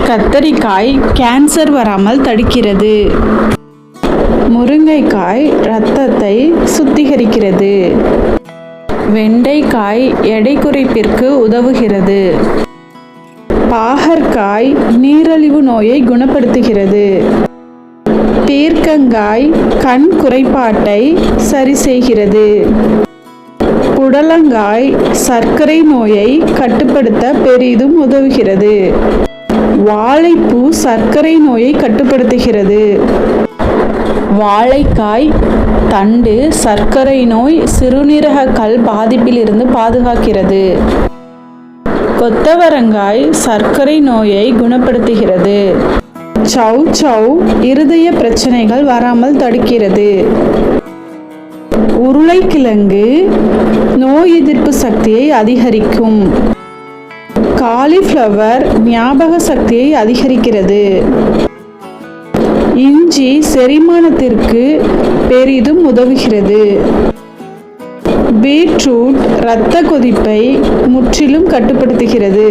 கத்தரிக்காய் கேன்சர் வராமல் தடுக்கிறது. முருங்கைக்காய் இரத்தத்தை சுத்திகரிக்கிறது. வெண்டைக்காய் எடை குறைப்பிற்கு உதவுகிறது. பாகற்காய் நீரிழிவு நோயை குணப்படுத்துகிறது. பீர்க்கங்காய் கண் குறைபாட்டை சரி செய்கிறது. புடலங்காய் சர்க்கரை நோயை கட்டுப்படுத்த பெரிதும் உதவுகிறது. வாழைப்பூ சர்க்கரை நோயை கட்டுப்படுத்துகிறது. வாழைக்காய் தண்டு சர்க்கரை நோய், சிறுநீரக கல் பாதிப்பிலிருந்து பாதுகாக்கிறது. கொத்தவரங்காய் சர்க்கரை நோயை குணப்படுத்துகிறது. சௌசௌ இருதய பிரச்சனைகள் வராமல் தடுக்கிறது. உருளைக்கிழங்கு நோய் எதிர்ப்பு சக்தியை அதிகரிக்கும். காலிஃப்ளவர் ஞாபக சக்தியை அதிகரிக்கிறது. இஞ்சி செரிமானத்திற்கு பெரிதும் உதவுகிறது. பீட்ரூட் இரத்த கொதிப்பை முற்றிலும் கட்டுப்படுத்துகிறது.